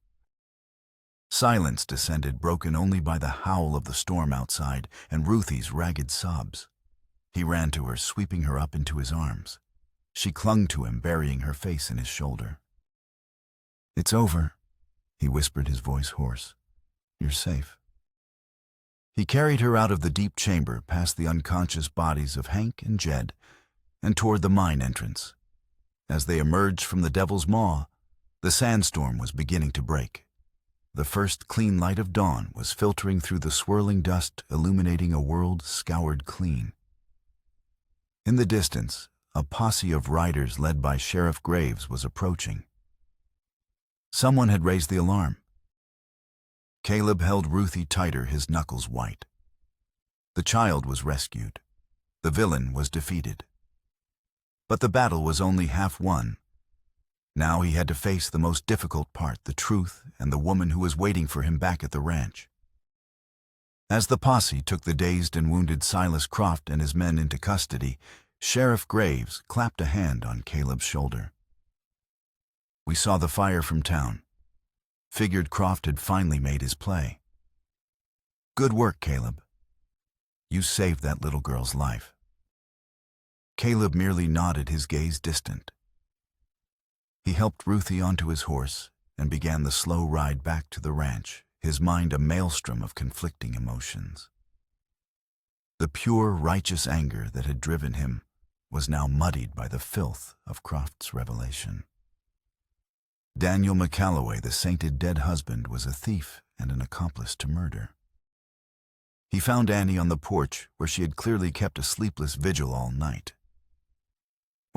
Silence descended, broken only by the howl of the storm outside and Ruthie's ragged sobs. He ran to her, sweeping her up into his arms. She clung to him, burying her face in his shoulder. "It's over," he whispered, his voice hoarse. "You're safe." He carried her out of the deep chamber, past the unconscious bodies of Hank and Jed, and toward the mine entrance. As they emerged from the Devil's Maw, the sandstorm was beginning to break. The first clean light of dawn was filtering through the swirling dust, illuminating a world scoured clean. In the distance, a posse of riders led by Sheriff Graves was approaching. Someone had raised the alarm. Caleb held Ruthie tighter, his knuckles white. The child was rescued. The villain was defeated. But the battle was only half won. Now he had to face the most difficult part, the truth and the woman who was waiting for him back at the ranch. As the posse took the dazed and wounded Silas Croft and his men into custody, Sheriff Graves clapped a hand on Caleb's shoulder. "We saw the fire from town. Figured Croft had finally made his play. Good work, Caleb. You saved that little girl's life." Caleb merely nodded, his gaze distant. He helped Ruthie onto his horse and began the slow ride back to the ranch, his mind a maelstrom of conflicting emotions. The pure, righteous anger that had driven him was now muddied by the filth of Croft's revelation. Daniel McCalloway, the sainted dead husband, was a thief and an accomplice to murder. He found Annie on the porch where she had clearly kept a sleepless vigil all night.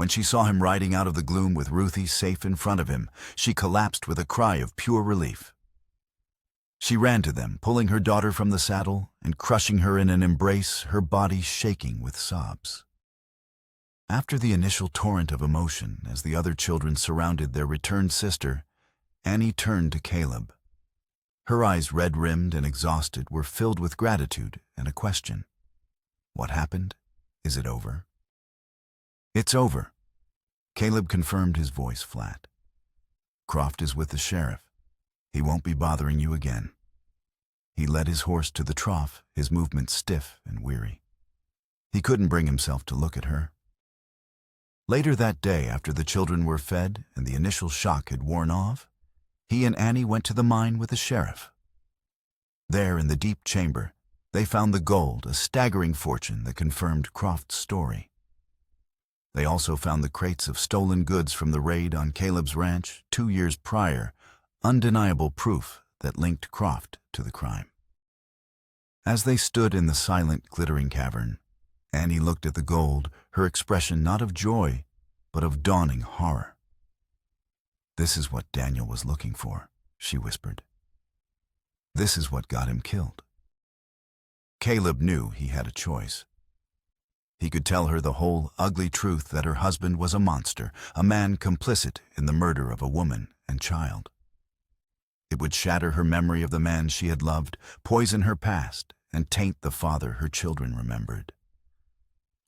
When she saw him riding out of the gloom with Ruthie safe in front of him, she collapsed with a cry of pure relief. She ran to them, pulling her daughter from the saddle and crushing her in an embrace, her body shaking with sobs. After the initial torrent of emotion, as the other children surrounded their returned sister, Annie turned to Caleb. Her eyes, red-rimmed and exhausted, were filled with gratitude and a question. What happened? Is it over? It's over, Caleb confirmed, his voice flat. Croft is with the sheriff. He won't be bothering you again. He led his horse to the trough, his movements stiff and weary. He couldn't bring himself to look at her. Later that day, after the children were fed and the initial shock had worn off, he and Annie went to the mine with the sheriff. There, in the deep chamber, they found the gold, a staggering fortune that confirmed Croft's story. They also found the crates of stolen goods from the raid on Caleb's ranch 2 years prior, undeniable proof that linked Croft to the crime. As they stood in the silent, glittering cavern, Annie looked at the gold, her expression not of joy, but of dawning horror. "This is what Daniel was looking for," she whispered. "This is what got him killed." Caleb knew he had a choice. He could tell her the whole ugly truth that her husband was a monster, a man complicit in the murder of a woman and child. It would shatter her memory of the man she had loved, poison her past, and taint the father her children remembered.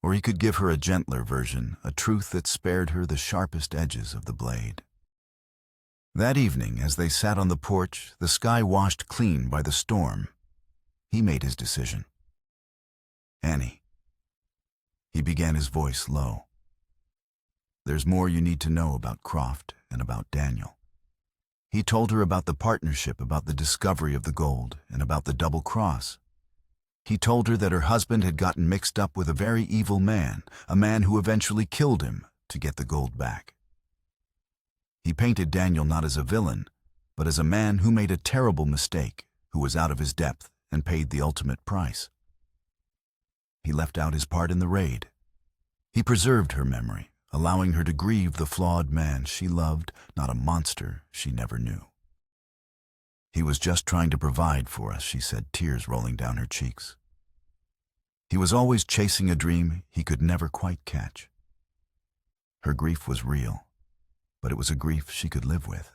Or he could give her a gentler version, a truth that spared her the sharpest edges of the blade. That evening, as they sat on the porch, the sky washed clean by the storm, he made his decision. "Annie," he began, his voice low, "there's more you need to know about Croft and about Daniel." He told her about the partnership, about the discovery of the gold, and about the double cross. He told her that her husband had gotten mixed up with a very evil man, a man who eventually killed him to get the gold back. He painted Daniel not as a villain, but as a man who made a terrible mistake, who was out of his depth and paid the ultimate price. He left out his part in the raid. He preserved her memory, allowing her to grieve the flawed man she loved, not a monster she never knew. "He was just trying to provide for us," she said, tears rolling down her cheeks. "He was always chasing a dream he could never quite catch." Her grief was real, but it was a grief she could live with.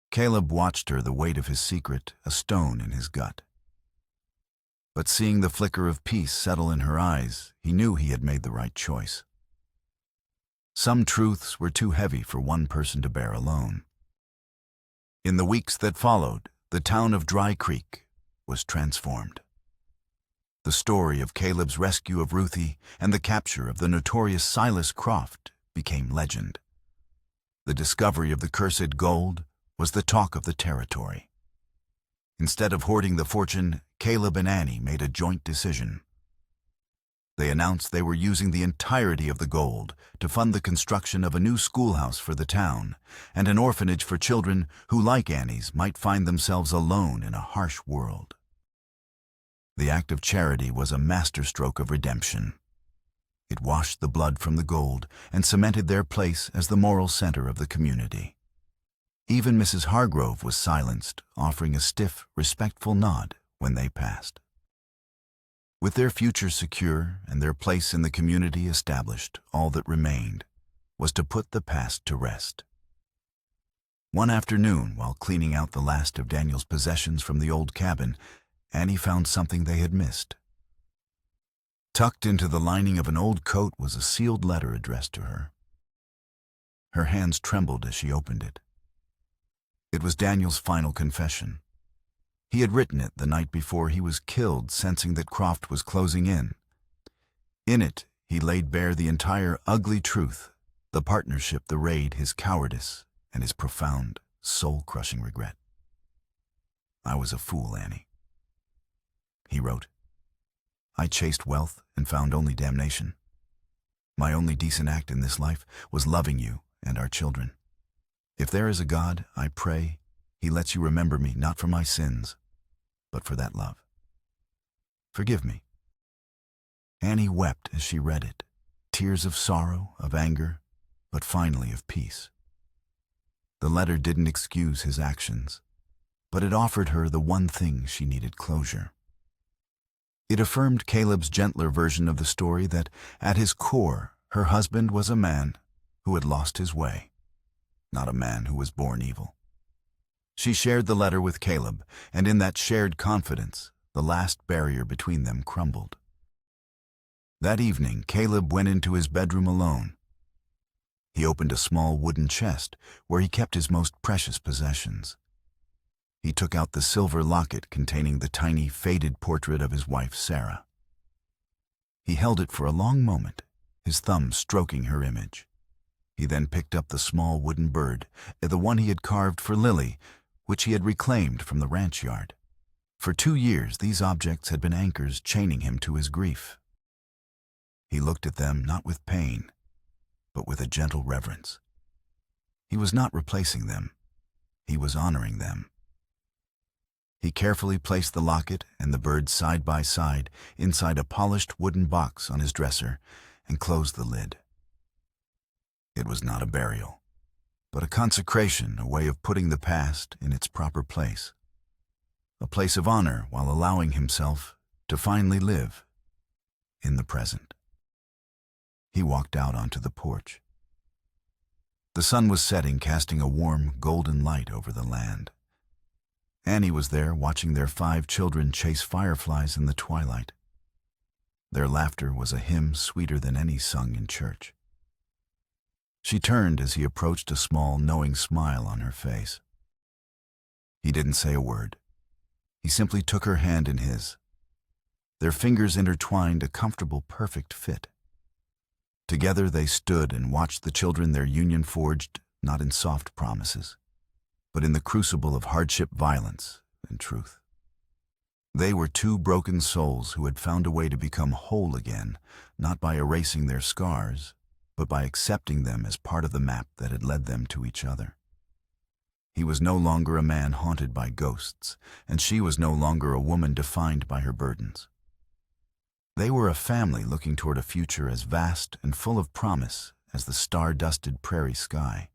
Caleb watched her, the weight of his secret, a stone in his gut. But seeing the flicker of peace settle in her eyes, he knew he had made the right choice. Some truths were too heavy for one person to bear alone. In the weeks that followed, the town of Dry Creek was transformed. The story of Caleb's rescue of Ruthie and the capture of the notorious Silas Croft became legend. The discovery of the cursed gold was the talk of the territory. Instead of hoarding the fortune, Caleb and Annie made a joint decision. They announced they were using the entirety of the gold to fund the construction of a new schoolhouse for the town and an orphanage for children who, like Annie's, might find themselves alone in a harsh world. The act of charity was a masterstroke of redemption. It washed the blood from the gold and cemented their place as the moral center of the community. Even Mrs. Hargrove was silenced, offering a stiff, respectful nod when they passed. With their future secure and their place in the community established, all that remained was to put the past to rest. One afternoon, while cleaning out the last of Daniel's possessions from the old cabin, Annie found something they had missed. Tucked into the lining of an old coat was a sealed letter addressed to her. Her hands trembled as she opened it. It was Daniel's final confession. He had written it the night before he was killed, sensing that Croft was closing in. In it, he laid bare the entire ugly truth, the partnership, the raid, his cowardice, and his profound, soul-crushing regret. "I was a fool, Annie," he wrote. "I chased wealth and found only damnation. My only decent act in this life was loving you and our children. If there is a God, I pray he lets you remember me not for my sins, but for that love. Forgive me." Annie wept as she read it. tears of sorrow, of anger, but finally of peace. The letter didn't excuse his actions, but it offered her the one thing she needed: closure. It affirmed Caleb's gentler version of the story that, at his core, her husband was a man who had lost his way, not a man who was born evil. She shared the letter with Caleb, and in that shared confidence, the last barrier between them crumbled. That evening, Caleb went into his bedroom alone. He opened a small wooden chest where he kept his most precious possessions. He took out the silver locket containing the tiny, faded portrait of his wife, Sarah. He held it for a long moment, his thumb stroking her image. He then picked up the small wooden bird, the one he had carved for Lily, which he had reclaimed from the ranch yard. For 2 years, these objects had been anchors chaining him to his grief. He looked at them not with pain, but with a gentle reverence. He was not replacing them. He was honoring them. He carefully placed the locket and the bird side by side inside a polished wooden box on his dresser and closed the lid. It was not a burial, but a consecration, a way of putting the past in its proper place. A place of honor while allowing himself to finally live in the present. He walked out onto the porch. The sun was setting, casting a warm, golden light over the land. Annie was there, watching their 5 children chase fireflies in the twilight. Their laughter was a hymn sweeter than any sung in church. She turned as he approached, a small, knowing smile on her face. He didn't say a word. He simply took her hand in his. Their fingers intertwined, a comfortable, perfect fit. Together they stood and watched the children their union forged, not in soft promises, but in the crucible of hardship, violence, and truth. They were 2 broken souls who had found a way to become whole again, not by erasing their scars, but by accepting them as part of the map that had led them to each other. He was no longer a man haunted by ghosts, and she was no longer a woman defined by her burdens. They were a family looking toward a future as vast and full of promise as the star-dusted prairie sky.